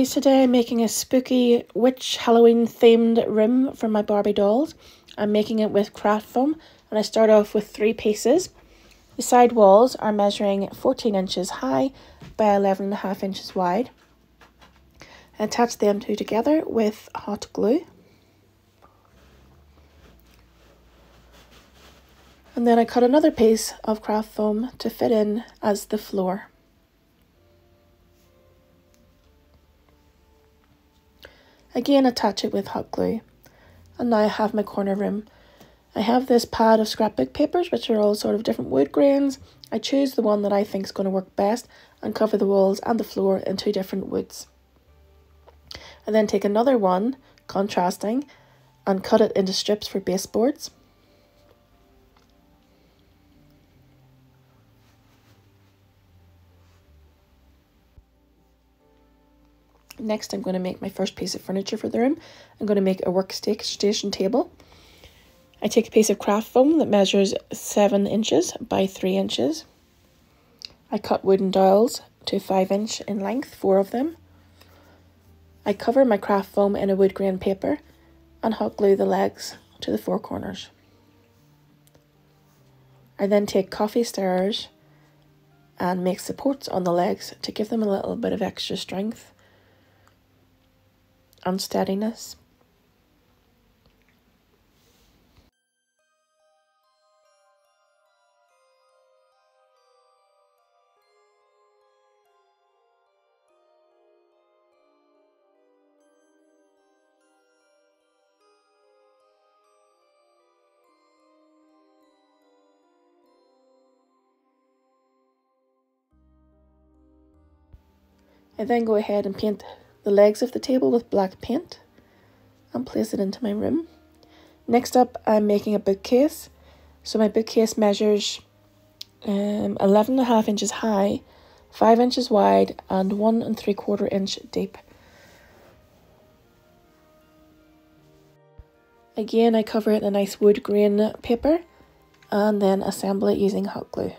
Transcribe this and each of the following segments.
guys, today I'm making a spooky witch Halloween themed room for my Barbie dolls. I'm making it with craft foam and I start off with 3 pieces. The side walls are measuring 14 inches high by 11.5 inches wide. I attach them two together with hot glue. And then I cut another piece of craft foam to fit in as the floor. Again, attach it with hot glue. And now I have my corner room. I have this pad of scrapbook papers, which are all sort of different wood grains. I choose the one that I think is going to work best and cover the walls and the floor in 2 different woods. I then take another one, contrasting, and cut it into strips for baseboards. Next, I'm going to make my first piece of furniture for the room. I'm going to make a workstation table. I take a piece of craft foam that measures 7 inches by 3 inches. I cut wooden dowels to 5 inch in length, 4 of them. I cover my craft foam in a wood grain paper and hot glue the legs to the 4 corners. I then take coffee stirrers and make supports on the legs to give them a little bit of extra strength and steadiness. I then go ahead and paint the legs of the table with black paint and place it into my room. Next up, I'm making a bookcase. So my bookcase measures 11.5 inches high, 5 inches wide and 1 3/4 inch deep. Again, I cover it in a nice wood grain paper and then assemble it using hot glue.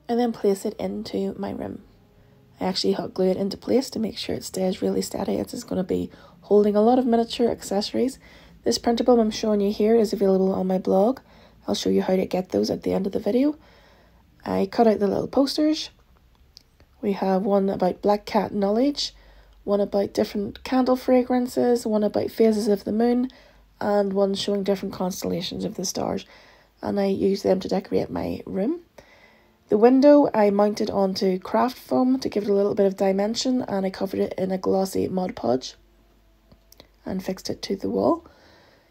And then place it into my room. I actually hot glue it into place to make sure it stays really steady. It's going to be holding a lot of miniature accessories. This printable I'm showing you here is available on my blog. I'll show you how to get those at the end of the video. I cut out the little posters. We have one about black cat knowledge, one about different candle fragrances, one about phases of the moon, and one showing different constellations of the stars. And I use them to decorate my room. The window I mounted onto craft foam to give it a little bit of dimension, and I covered it in a glossy Mod Podge and fixed it to the wall.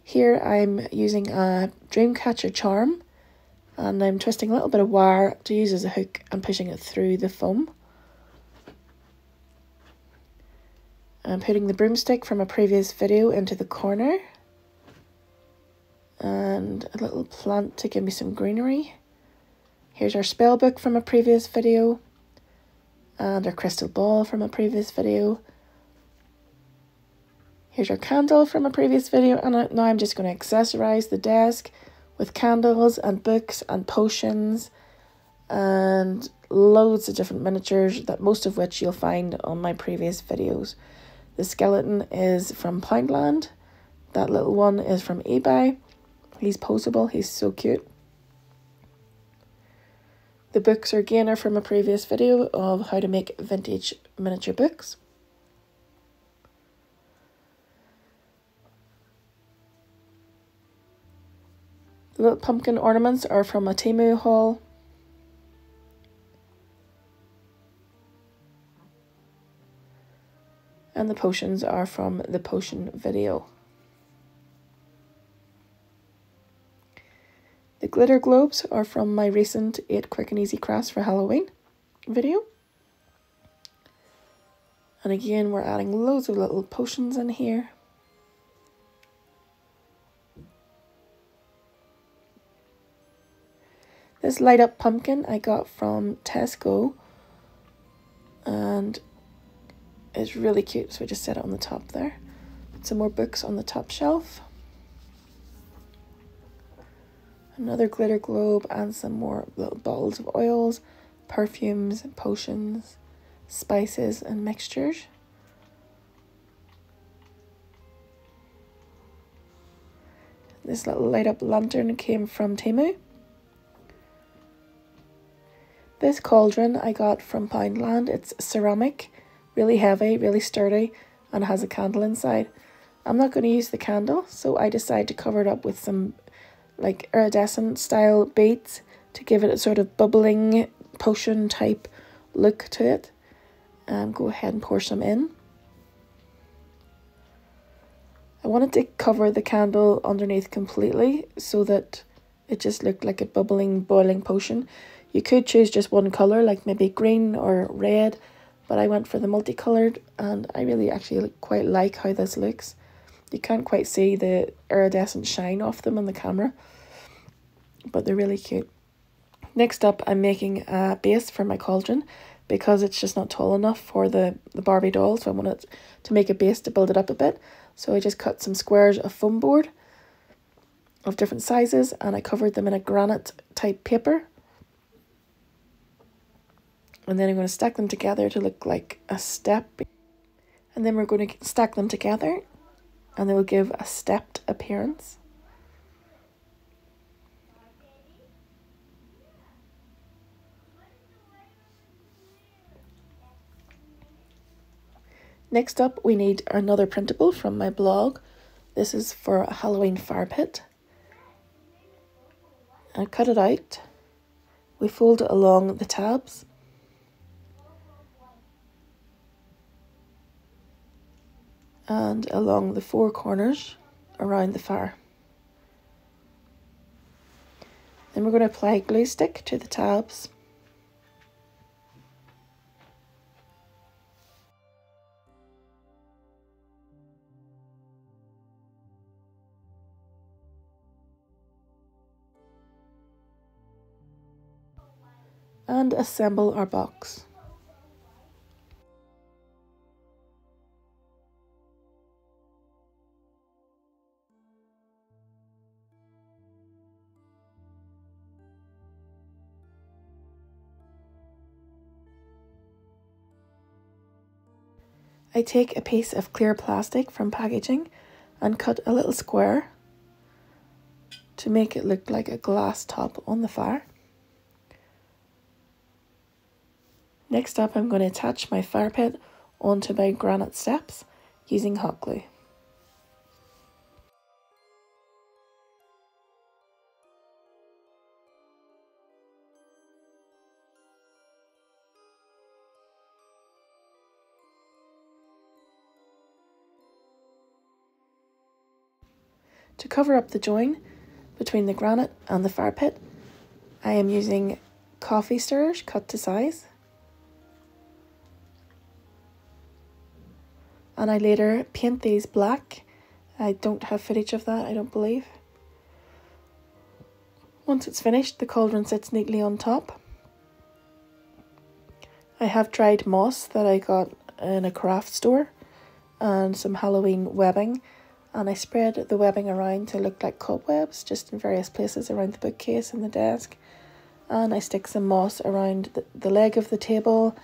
Here I'm using a Dreamcatcher charm and I'm twisting a little bit of wire to use as a hook and pushing it through the foam. I'm putting the broomstick from a previous video into the corner and a little plant to give me some greenery. Here's our spell book from a previous video and our crystal ball from a previous video. Here's our candle from a previous video, and now I'm just going to accessorize the desk with candles and books and potions and loads of different miniatures, that most of which you'll find on my previous videos. The skeleton is from Poundland. That little one is from eBay. He's poseable, he's so cute. The books are from a previous video of how to make vintage miniature books. The little pumpkin ornaments are from a Temu haul. And the potions are from the potion video. The glitter globes are from my recent 8 quick and easy crafts for Halloween video. And again, we're adding loads of little potions in here. This light up pumpkin I got from Tesco, and it's really cute, so I just set it on the top there. Some more books on the top shelf. Another glitter globe and some more little bottles of oils, perfumes, potions, spices and mixtures. This little light up lantern came from Temu. This cauldron I got from Poundland. It's ceramic, really heavy, really sturdy, and has a candle inside. I'm not going to use the candle, so I decided to cover it up with some like iridescent style beads to give it a sort of bubbling potion type look to it. Go ahead and pour some in. I wanted to cover the candle underneath completely so that it just looked like a bubbling, boiling potion. You could choose just one colour, like maybe green or red, but I went for the multicolored, and I really actually quite like how this looks. You can't quite see the iridescent shine off them on the camera, but they're really cute. Next up, I'm making a base for my cauldron because it's just not tall enough for the Barbie doll, so I wanted to make a base to build it up a bit. So I just cut some squares of foam board of different sizes, and I covered them in a granite type paper. And then I'm going to stack them together to look like a step. And then we're going to stack them together, and they will give a stepped appearance. Next up, we need another printable from my blog. This is for a Halloween fire pit. I cut it out. We fold it along the tabs. And along the four corners around the fire. Then we're going to apply glue stick to the tabs. And assemble our box. I take a piece of clear plastic from packaging and cut a little square to make it look like a glass top on the fire. Next up, I'm going to attach my fire pit onto my granite steps using hot glue. To cover up the join between the granite and the fire pit, I am using coffee stirrers cut to size. And I later paint these black. I don't have footage of that, I don't believe. Once it's finished, the cauldron sits neatly on top. I have dried moss that I got in a craft store and some Halloween webbing, and I spread the webbing around to look like cobwebs just in various places around the bookcase and the desk. And I stick some moss around the leg of the table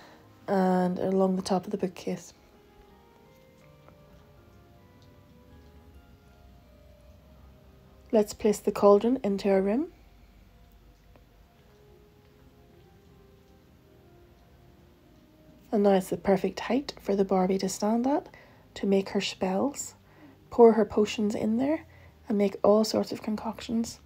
and along the top of the bookcase. Let's place the cauldron into our room. And now it's the perfect height for the Barbie to stand at to make her spells, pour her potions in there, and make all sorts of concoctions.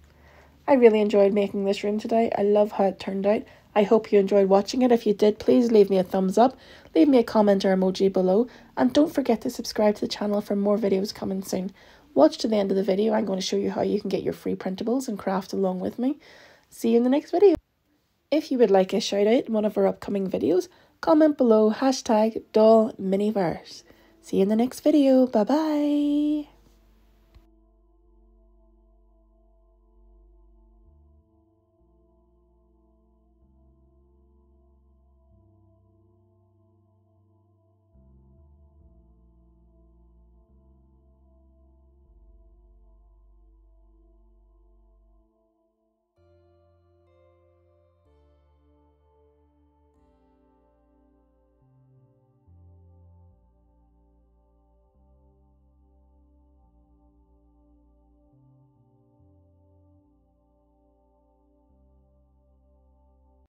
I really enjoyed making this room today. I love how it turned out. I hope you enjoyed watching it. If you did, please leave me a thumbs up, leave me a comment or emoji below, and don't forget to subscribe to the channel for more videos coming soon. Watch to the end of the video. I'm going to show you how you can get your free printables and craft along with me. See you in the next video. If you would like a shout out in one of our upcoming videos, comment below #dollminiverse. See you in the next video. Bye bye.